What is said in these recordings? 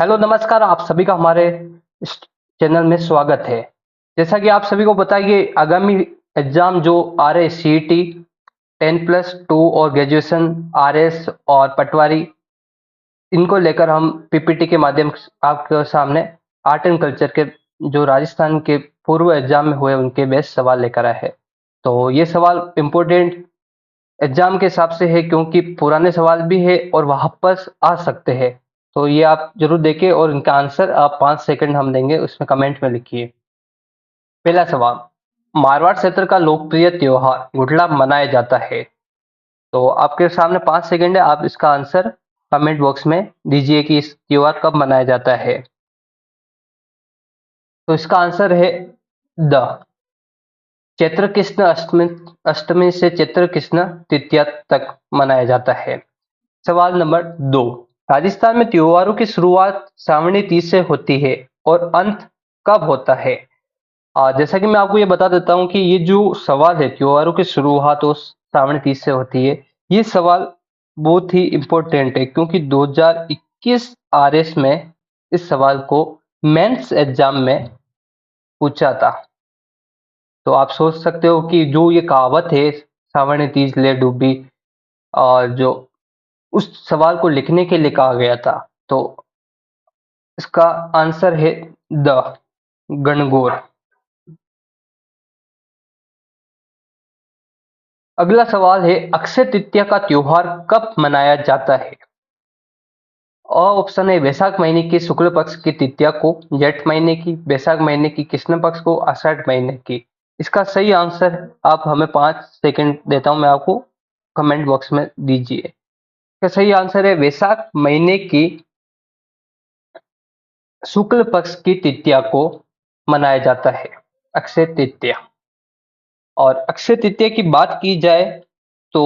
Hello नमस्कार, आप सभी का हमारे इस चैनल में स्वागत है। जैसा कि आप सभी को पता है कि आगामी एग्जाम जो आ रहे सीईटी 10+2 और ग्रेजुएशन आरएस और पटवारी, इनको लेकर हम पीपीटी के माध्यम से आपके सामने आर्ट एंड कल्चर के जो राजस्थान के पूर्व एग्जाम में हुए उनके बेस्ट सवाल लेकर आए हैं। तो ये सवाल इम्पोर्टेंट एग्जाम के हिसाब से है क्योंकि पुराने सवाल भी है और वापस आ सकते हैं। तो ये आप जरूर देखिए और इनका आंसर आप 5 सेकंड हम देंगे, उसमें कमेंट में लिखिए। पहला सवाल, मारवाड़ क्षेत्र का लोकप्रिय त्योहार गुड़ला मनाया जाता है। तो आपके सामने 5 सेकंड है, आप इसका आंसर कमेंट बॉक्स में दीजिए कि इस त्योहार कब मनाया जाता है। तो इसका आंसर है द चैत्र कृष्ण अष्टमी अष्टमी से चैत्र कृष्ण तृतीया तक मनाया जाता है। सवाल नंबर 2, राजस्थान में त्योहारों की शुरुआत श्रावणी तीज से होती है और अंत कब होता है? जैसा कि मैं आपको ये बता देता हूँ कि ये जो सवाल है त्योहारों की शुरुआत तो श्रावण तीज से होती है, ये सवाल बहुत ही इम्पोर्टेंट है क्योंकि 2021 आरएस में इस सवाल को मेंस एग्जाम में पूछा था। तो आप सोच सकते हो कि जो ये कहावत है श्रावण तीज ले डूबी, और जो उस सवाल को लिखने के लिए कहा गया था, तो इसका आंसर है द गणगौर। अगला सवाल है, अक्षय तृतीया का त्योहार कब मनाया जाता है? ऑप्शन है वैशाख महीने की शुक्ल पक्ष की तृतीया को, जेठ महीने की, वैशाख महीने की कृष्ण पक्ष को, आषाढ़ महीने की। इसका सही आंसर आप हमें 5 सेकंड देता हूं मैं आपको, कमेंट बॉक्स में दीजिए। इसका सही आंसर है वैशाख महीने की शुक्ल पक्ष की तृतीया को मनाया जाता है अक्षय तृतीया। और अक्षय तृतीया की बात की जाए तो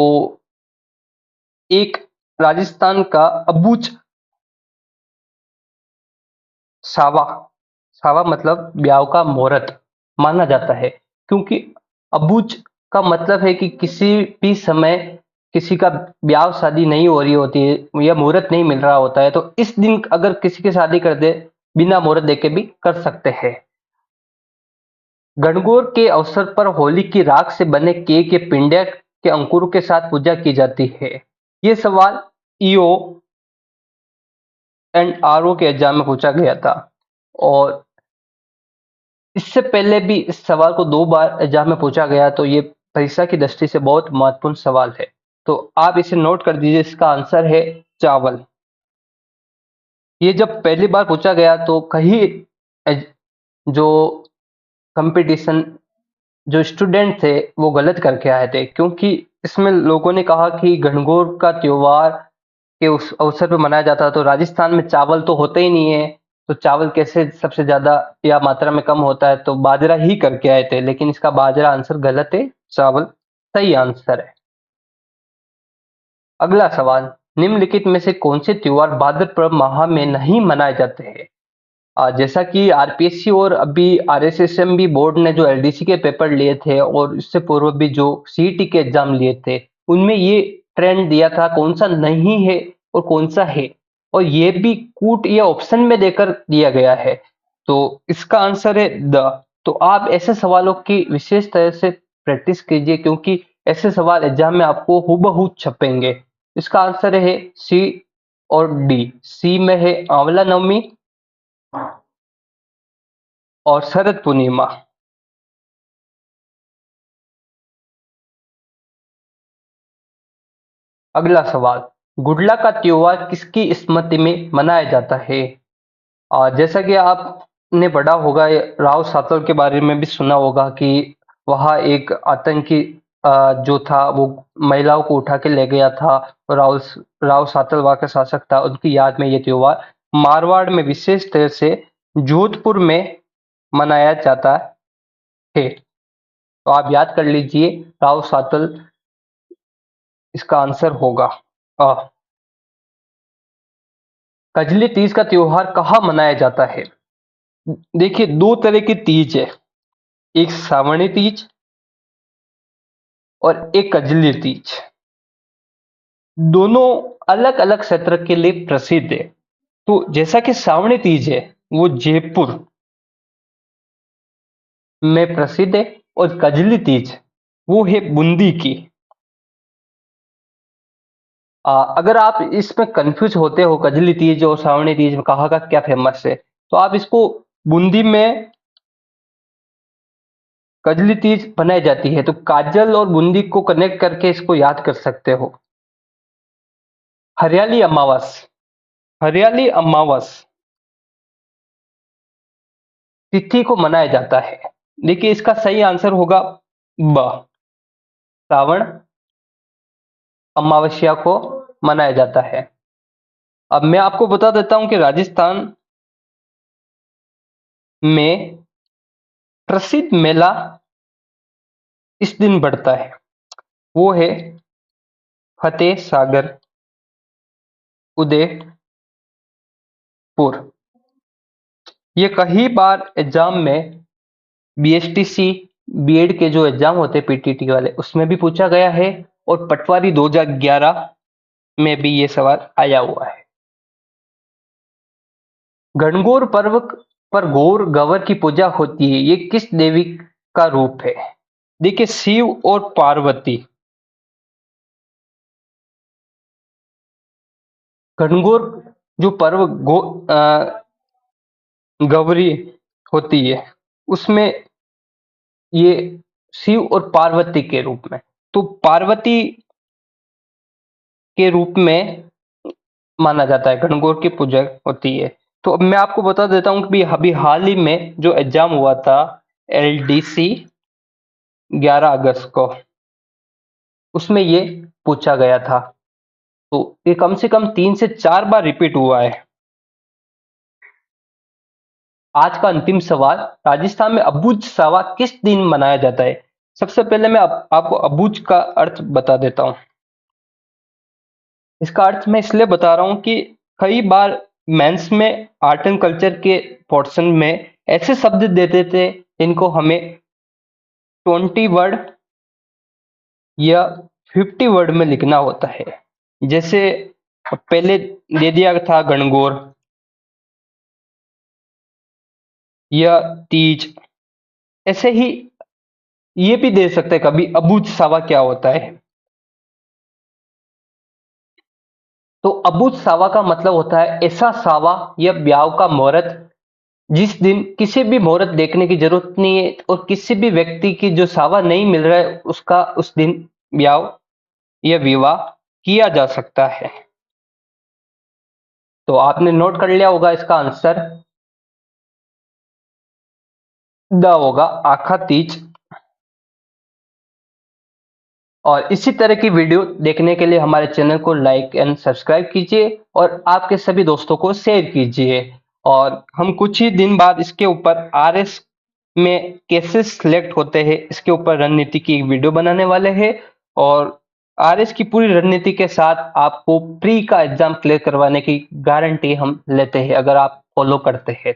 एक राजस्थान का अबूझ सावा, सावा मतलब ब्याह का मुहूर्त माना जाता है, क्योंकि अबूझ का मतलब है कि किसी भी समय किसी का ब्याह शादी नहीं हो रही होती है या मुहूर्त नहीं मिल रहा होता है, तो इस दिन अगर किसी की शादी कर दे बिना मुहूर्त देके भी कर सकते हैं। गणगौर के अवसर पर होली की राख से बने केक के पिंडे के अंकुरों के साथ पूजा की जाती है। ये सवाल ईओ एंड आरओ के एग्जाम में पूछा गया था, और इससे पहले भी इस सवाल को 2 बार एग्जाम में पूछा गया, तो ये परीक्षा की दृष्टि से बहुत महत्वपूर्ण सवाल है। तो आप इसे नोट कर दीजिए, इसका आंसर है चावल। ये जब पहली बार पूछा गया तो कहीं जो कंपटीशन जो स्टूडेंट थे वो गलत करके आए थे, क्योंकि इसमें लोगों ने कहा कि गणगौर का त्योहार के उस अवसर पर मनाया जाता है, तो राजस्थान में चावल तो होते ही नहीं है, तो चावल कैसे सबसे ज्यादा या मात्रा में कम होता है, तो बाजरा ही करके आए थे, लेकिन इसका बाजरा आंसर गलत है, चावल सही आंसर है। अगला सवाल, निम्नलिखित में से कौन से त्योहार भाद्रपद माह में नहीं मनाए जाते हैं? जैसा कि आरपीएससी और अभी आरएसएसएम भी बोर्ड ने जो एलडीसी के पेपर लिए थे और इससे पूर्व भी जो सीईटी के एग्जाम लिए थे, उनमें ये ट्रेंड दिया था कौन सा नहीं है और कौन सा है, और ये भी कूट या ऑप्शन में देकर दिया गया है। तो इसका आंसर है द। तो आप ऐसे सवालों की विशेष तरह से प्रैक्टिस कीजिए, क्योंकि ऐसे सवाल एग्जाम में आपको हूबहू छपेंगे। इसका आंसर है सी और डी। सी में है आंवला नवमी और शरद पूर्णिमा। अगला सवाल, गुडला का त्योहार किसकी स्मृति में मनाया जाता है? जैसा कि आपने पढ़ा होगा, राव सातव के बारे में भी सुना होगा कि वहाँ एक आतंकी जो था वो महिलाओं को उठा के ले गया था, और राव सातव वहाँ का शासक था, उनकी याद में ये त्योहार मारवाड़ में विशेष तरह से जोधपुर में मनाया जाता है। तो आप याद कर लीजिए, राव सातव इसका आंसर होगा। अ, कजली तीज का त्योहार कहाँ मनाया जाता है? देखिए, दो तरह की तीज है, एक श्रावणी तीज और एक कजली तीज। दोनों अलग अलग क्षेत्र के लिए प्रसिद्ध है। तो जैसा कि श्रावणी तीज है वो जयपुर में प्रसिद्ध है, और कजली तीज वो है बूंदी की। अगर आप इसमें कंफ्यूज होते हो कजली तीज और श्रावणी तीज में कहाँ का क्या फेमस है, तो आप इसको बूंदी में कजली तीज बनाई जाती है, तो काजल और बूंदी को कनेक्ट करके इसको याद कर सकते हो। हरियाली अमावस, हरियाली अमावस तिथि को मनाया जाता है। देखिए इसका सही आंसर होगा ब, श्रावण अमावस्या को मनाया जाता है। अब मैं आपको बता देता हूं कि राजस्थान में प्रसिद्ध मेला इस दिन बढ़ता है, वो है फतेह सागर उदयपुर। ये कई बार एग्जाम में बीएसटीसी बीएड के जो एग्जाम होते हैं पीटीटी वाले उसमें भी पूछा गया है, और पटवारी 2011 में भी ये सवाल आया हुआ है। गणगौर पर्व पर गौर गवर की पूजा होती है, ये किस देवी का रूप है? देखिए शिव और पार्वती। गणगौर जो पर्व गौरी होती है उसमें ये शिव और पार्वती के रूप में, तो पार्वती के रूप में माना जाता है, गणगौर की पूजा होती है। तो अब मैं आपको बता देता हूँ कि अभी हाल ही में जो एग्जाम हुआ था एलडीसी 11 अगस्त को, उसमें ये पूछा गया था। तो ये कम से कम 3 से 4 बार रिपीट हुआ है। आज का अंतिम सवाल, राजस्थान में अबुझ सावा किस दिन मनाया जाता है? सबसे पहले मैं आपको अबुझ का अर्थ बता देता हूँ। इसका अर्थ मैं इसलिए बता रहा हूँ कि कई बार मेंस में आर्ट एंड कल्चर के पोर्शन में ऐसे शब्द देते थे जिनको हमें 20 वर्ड या 50 वर्ड में लिखना होता है। जैसे पहले दे दिया था गणगौर या तीज, ऐसे ही ये भी दे सकते हैं कभी अबुझ सावा क्या होता है। तो अबुझ सावा का मतलब होता है ऐसा सावा या ब्याह का मुहूर्त जिस दिन किसी भी मुहूर्त देखने की जरूरत नहीं है, और किसी भी व्यक्ति की जो सावा नहीं मिल रहा है उसका उस दिन ब्याह या विवाह किया जा सकता है। तो आपने नोट कर लिया होगा, इसका आंसर द होगा, आखा तीज। और इसी तरह की वीडियो देखने के लिए हमारे चैनल को लाइक एंड सब्सक्राइब कीजिए, और आपके सभी दोस्तों को शेयर कीजिए। और हम कुछ ही दिन बाद इसके ऊपर आरएस में कैसे सिलेक्ट होते हैं इसके ऊपर रणनीति की एक वीडियो बनाने वाले हैं, और आरएस की पूरी रणनीति के साथ आपको प्री का एग्जाम क्लियर करवाने की गारंटी हम लेते हैं अगर आप फॉलो करते हैं।